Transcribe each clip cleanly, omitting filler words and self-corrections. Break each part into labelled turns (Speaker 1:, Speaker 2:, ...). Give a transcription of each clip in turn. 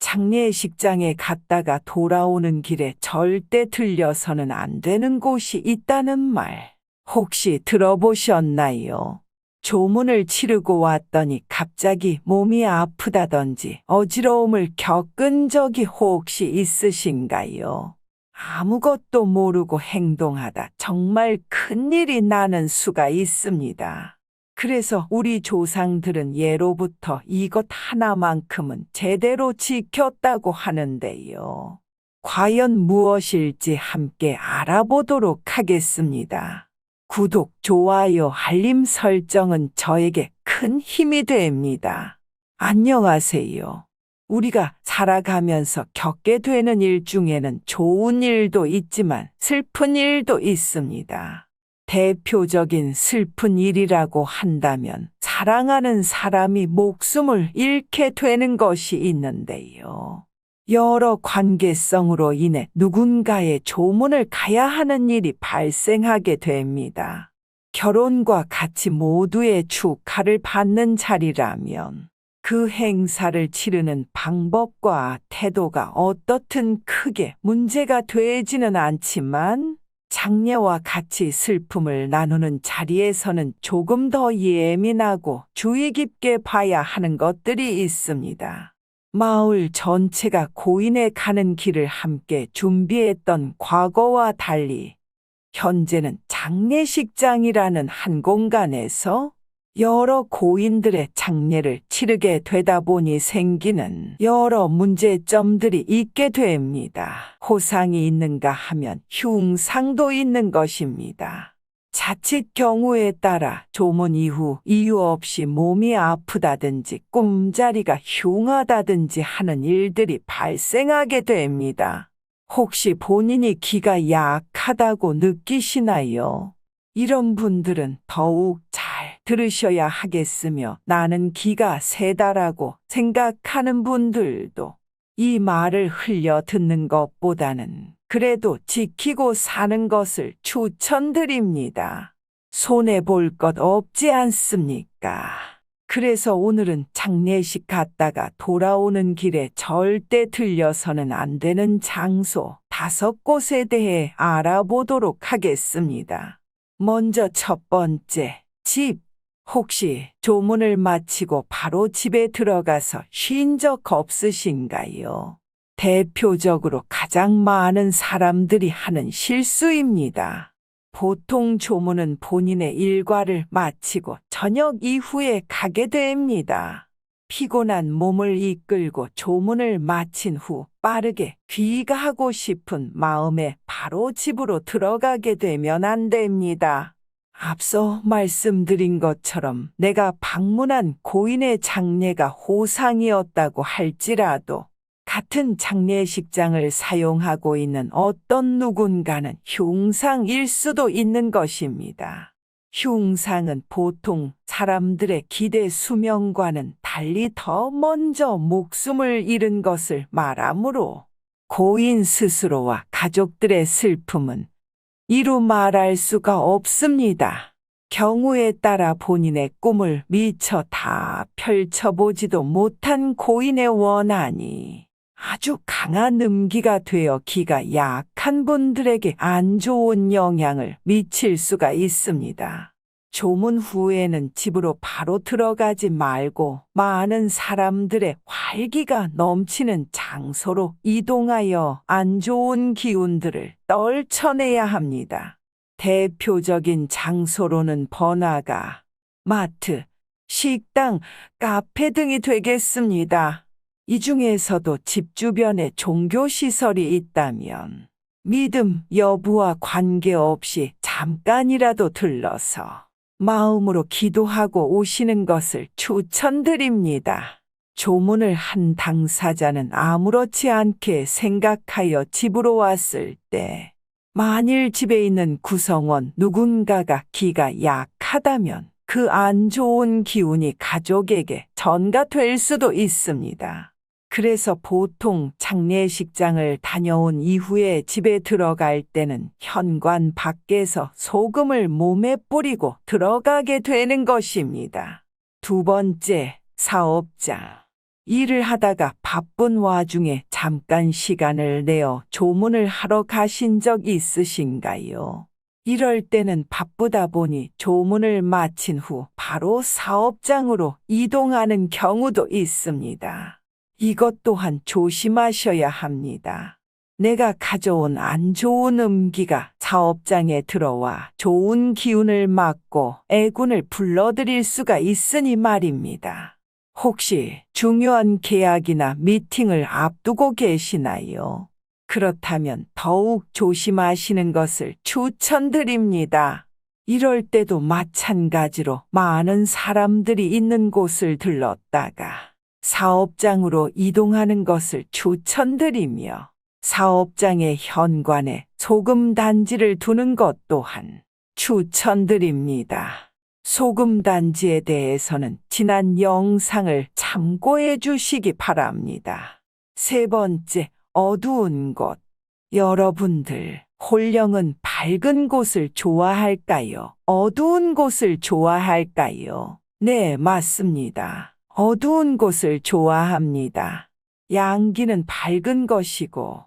Speaker 1: 장례식장에 갔다가 돌아오는 길에 절대 들려서는 안 되는 곳이 있다는 말 혹시 들어보셨나요? 조문을 치르고 왔더니 갑자기 몸이 아프다던지 어지러움을 겪은 적이 혹시 있으신가요? 아무것도 모르고 행동하다 정말 큰일이 나는 수가 있습니다. 그래서 우리 조상들은 예로부터 이것 하나만큼은 제대로 지켰다고 하는데요. 과연 무엇일지 함께 알아보도록 하겠습니다. 구독, 좋아요, 알림 설정은 저에게 큰 힘이 됩니다. 안녕하세요. 우리가 살아가면서 겪게 되는 일 중에는 좋은 일도 있지만 슬픈 일도 있습니다. 대표적인 슬픈 일이라고 한다면 사랑하는 사람이 목숨을 잃게 되는 것이 있는데요. 여러 관계성으로 인해 누군가의 조문을 가야 하는 일이 발생하게 됩니다. 결혼과 같이 모두의 축하를 받는 자리라면 그 행사를 치르는 방법과 태도가 어떻든 크게 문제가 되지는 않지만 장례와 같이 슬픔을 나누는 자리에서는 조금 더 예민하고 주의 깊게 봐야 하는 것들이 있습니다. 마을 전체가 고인에 가는 길을 함께 준비했던 과거와 달리 현재는 장례식장이라는 한 공간에서 여러 고인들의 장례를 치르게 되다 보니 생기는 여러 문제점들이 있게 됩니다. 호상이 있는가 하면 흉상도 있는 것입니다. 자칫 경우에 따라 조문 이후 이유 없이 몸이 아프다든지 꿈자리가 흉하다든지 하는 일들이 발생하게 됩니다. 혹시 본인이 기가 약하다고 느끼시나요? 이런 분들은 더욱 잘 들으셔야 하겠으며 나는 기가 세다라고 생각하는 분들도 이 말을 흘려 듣는 것보다는 그래도 지키고 사는 것을 추천드립니다. 손해볼 것 없지 않습니까? 그래서 오늘은 장례식 갔다가 돌아오는 길에 절대 들려서는 안 되는 장소 5곳에 대해 알아보도록 하겠습니다. 먼저 첫 번째, 집. 혹시 조문을 마치고 바로 집에 들어가서 쉰 적 없으신가요? 대표적으로 가장 많은 사람들이 하는 실수입니다. 보통 조문은 본인의 일과를 마치고 저녁 이후에 가게 됩니다. 피곤한 몸을 이끌고 조문을 마친 후 빠르게 귀가하고 싶은 마음에 바로 집으로 들어가게 되면 안 됩니다. 앞서 말씀드린 것처럼 내가 방문한 고인의 장례가 호상이었다고 할지라도 같은 장례식장을 사용하고 있는 어떤 누군가는 흉상일 수도 있는 것입니다. 흉상은 보통 사람들의 기대 수명과는 달리 더 먼저 목숨을 잃은 것을 말하므로 고인 스스로와 가족들의 슬픔은 이루 말할 수가 없습니다. 경우에 따라 본인의 꿈을 미처 다 펼쳐보지도 못한 고인의 원한이 아주 강한 음기가 되어 기가 약한 분들에게 안 좋은 영향을 미칠 수가 있습니다. 조문 후에는 집으로 바로 들어가지 말고 많은 사람들의 활기가 넘치는 장소로 이동하여 안 좋은 기운들을 떨쳐내야 합니다. 대표적인 장소로는 번화가, 마트, 식당, 카페 등이 되겠습니다. 이 중에서도 집 주변에 종교시설이 있다면 믿음 여부와 관계없이 잠깐이라도 들러서 마음으로 기도하고 오시는 것을 추천드립니다. 조문을 한 당사자는 아무렇지 않게 생각하여 집으로 왔을 때 만일 집에 있는 구성원 누군가가 기가 약하다면 그 안 좋은 기운이 가족에게 전가될 수도 있습니다. 그래서 보통 장례식장을 다녀온 이후에 집에 들어갈 때는 현관 밖에서 소금을 몸에 뿌리고 들어가게 되는 것입니다. 두 번째, 사업장. 일을 하다가 바쁜 와중에 잠깐 시간을 내어 조문을 하러 가신 적 있으신가요? 이럴 때는 바쁘다 보니 조문을 마친 후 바로 사업장으로 이동하는 경우도 있습니다. 이것 또한 조심하셔야 합니다. 내가 가져온 안 좋은 음기가 사업장에 들어와 좋은 기운을 막고 애군을 불러들일 수가 있으니 말입니다. 혹시 중요한 계약이나 미팅을 앞두고 계시나요? 그렇다면 더욱 조심하시는 것을 추천드립니다. 이럴 때도 마찬가지로 많은 사람들이 있는 곳을 들렀다가 사업장으로 이동하는 것을 추천드리며 사업장의 현관에 소금 단지를 두는 것 또한 추천드립니다. 소금 단지에 대해서는 지난 영상을 참고해 주시기 바랍니다. 세 번째, 어두운 곳. 여러분들, 홀령은 밝은 곳을 좋아할까요? 어두운 곳을 좋아할까요? 네, 맞습니다. 어두운 곳을 좋아합니다. 양기는 밝은 것이고,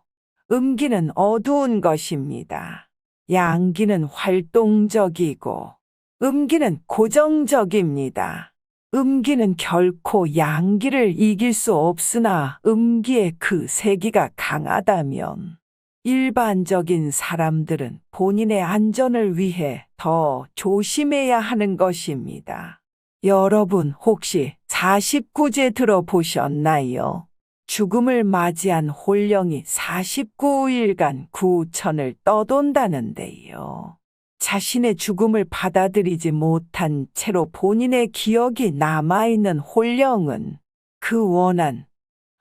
Speaker 1: 음기는 어두운 것입니다. 양기는 활동적이고, 음기는 고정적입니다. 음기는 결코 양기를 이길 수 없으나 음기의 그 세기가 강하다면 일반적인 사람들은 본인의 안전을 위해 더 조심해야 하는 것입니다. 여러분 혹시 49제 들어보셨나요? 죽음을 맞이한 홀령이 49일간 구천을 떠돈다는데요. 자신의 죽음을 받아들이지 못한 채로 본인의 기억이 남아있는 홀령은 그 원한,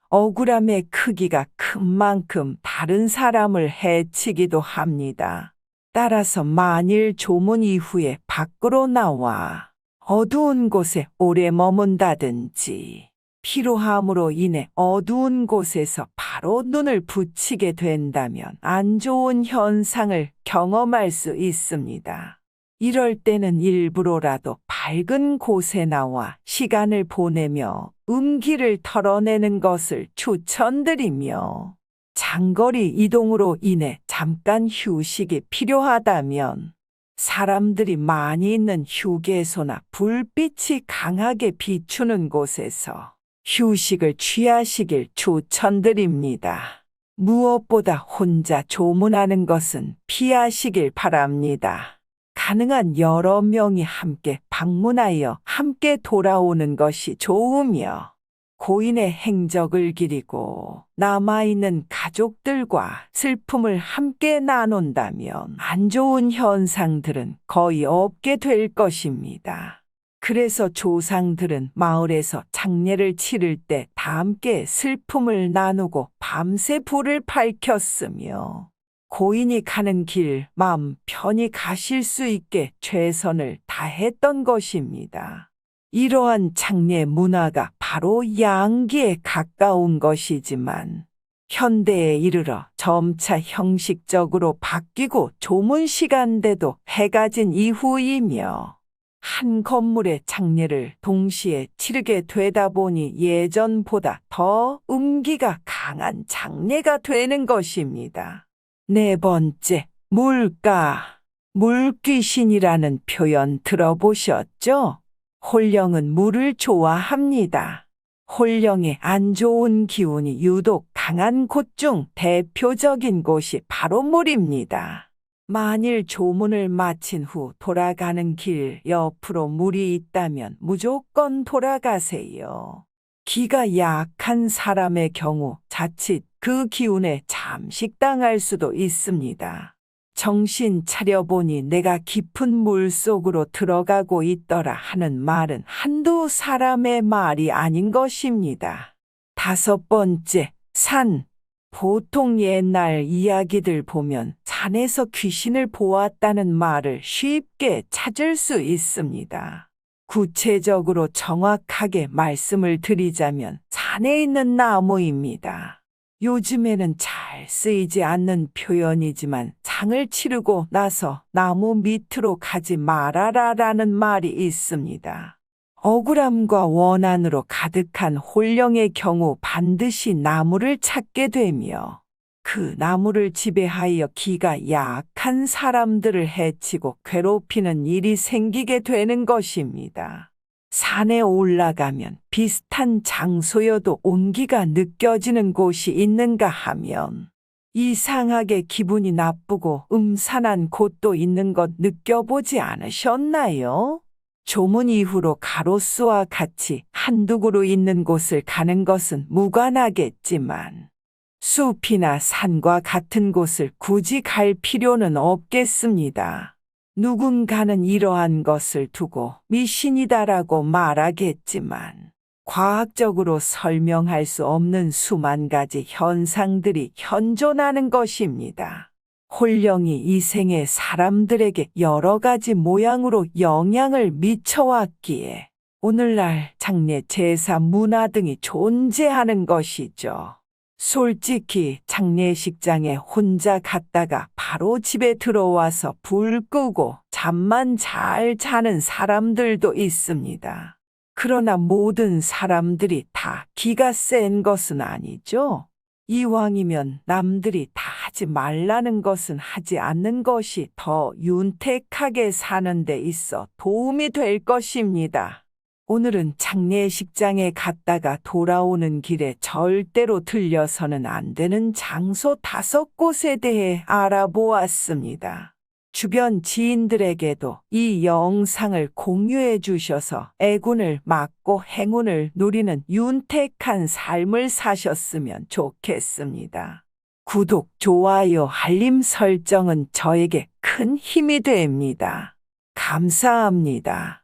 Speaker 1: 억울함의 크기가 큰 만큼 다른 사람을 해치기도 합니다. 따라서 만일 조문 이후에 밖으로 나와 어두운 곳에 오래 머문다든지 피로함으로 인해 어두운 곳에서 바로 눈을 붙이게 된다면 안 좋은 현상을 경험할 수 있습니다. 이럴 때는 일부러라도 밝은 곳에 나와 시간을 보내며 음기를 털어내는 것을 추천드리며 장거리 이동으로 인해 잠깐 휴식이 필요하다면 사람들이 많이 있는 휴게소나 불빛이 강하게 비추는 곳에서 휴식을 취하시길 추천드립니다. 무엇보다 혼자 조문하는 것은 피하시길 바랍니다. 가능한 여러 명이 함께 방문하여 함께 돌아오는 것이 좋으며 고인의 행적을 기리고 남아있는 가족들과 슬픔을 함께 나눈다면 안 좋은 현상들은 거의 없게 될 것입니다. 그래서 조상들은 마을에서 장례를 치를 때 다 함께 슬픔을 나누고 밤새 불을 밝혔으며 고인이 가는 길 마음 편히 가실 수 있게 최선을 다했던 것입니다. 이러한 장례 문화가 바로 양기에 가까운 것이지만 현대에 이르러 점차 형식적으로 바뀌고 조문 시간대도 해가 진 이후이며 한 건물의 장례를 동시에 치르게 되다 보니 예전보다 더 음기가 강한 장례가 되는 것입니다. 네 번째, 물가. 물귀신이라는 표현 들어보셨죠? 홀령은 물을 좋아합니다. 홀령의 안 좋은 기운이 유독 강한 곳 중 대표적인 곳이 바로 물입니다. 만일 조문을 마친 후 돌아가는 길 옆으로 물이 있다면 무조건 돌아가세요. 기가 약한 사람의 경우 자칫 그 기운에 잠식당할 수도 있습니다. 정신 차려보니 내가 깊은 물 속으로 들어가고 있더라 하는 말은 한두 사람의 말이 아닌 것입니다. 다섯 번째, 산. 보통 옛날 이야기들 보면 산에서 귀신을 보았다는 말을 쉽게 찾을 수 있습니다. 구체적으로 정확하게 말씀을 드리자면 산에 있는 나무입니다. 요즘에는 잘 쓰이지 않는 표현이지만 상을 치르고 나서 나무 밑으로 가지 말아라라는 말이 있습니다. 억울함과 원한으로 가득한 홀령의 경우 반드시 나무를 찾게 되며 그 나무를 지배하여 기가 약한 사람들을 해치고 괴롭히는 일이 생기게 되는 것입니다. 산에 올라가면 비슷한 장소여도 온기가 느껴지는 곳이 있는가 하면 이상하게 기분이 나쁘고 음산한 곳도 있는 것 느껴보지 않으셨나요? 조문 이후로 가로수와 같이 한두 그루 있는 곳을 가는 것은 무관하겠지만 숲이나 산과 같은 곳을 굳이 갈 필요는 없겠습니다. 누군가는 이러한 것을 두고 미신이다라고 말하겠지만 과학적으로 설명할 수 없는 수만 가지 현상들이 현존하는 것입니다. 홀령이 이 생에 사람들에게 여러 가지 모양으로 영향을 미쳐왔기에 오늘날 장례, 제사, 문화 등이 존재하는 것이죠. 솔직히 장례식장에 혼자 갔다가 바로 집에 들어와서 불 끄고 잠만 잘 자는 사람들도 있습니다. 그러나 모든 사람들이 다 기가 센 것은 아니죠. 이왕이면 남들이 다 하지 말라는 것은 하지 않는 것이 더 윤택하게 사는 데 있어 도움이 될 것입니다. 오늘은 장례식장에 갔다가 돌아오는 길에 절대로 들려서는 안 되는 장소 5곳에 대해 알아보았습니다. 주변 지인들에게도 이 영상을 공유해 주셔서 애군을 막고 행운을 누리는 윤택한 삶을 사셨으면 좋겠습니다. 구독, 좋아요, 알림 설정은 저에게 큰 힘이 됩니다. 감사합니다.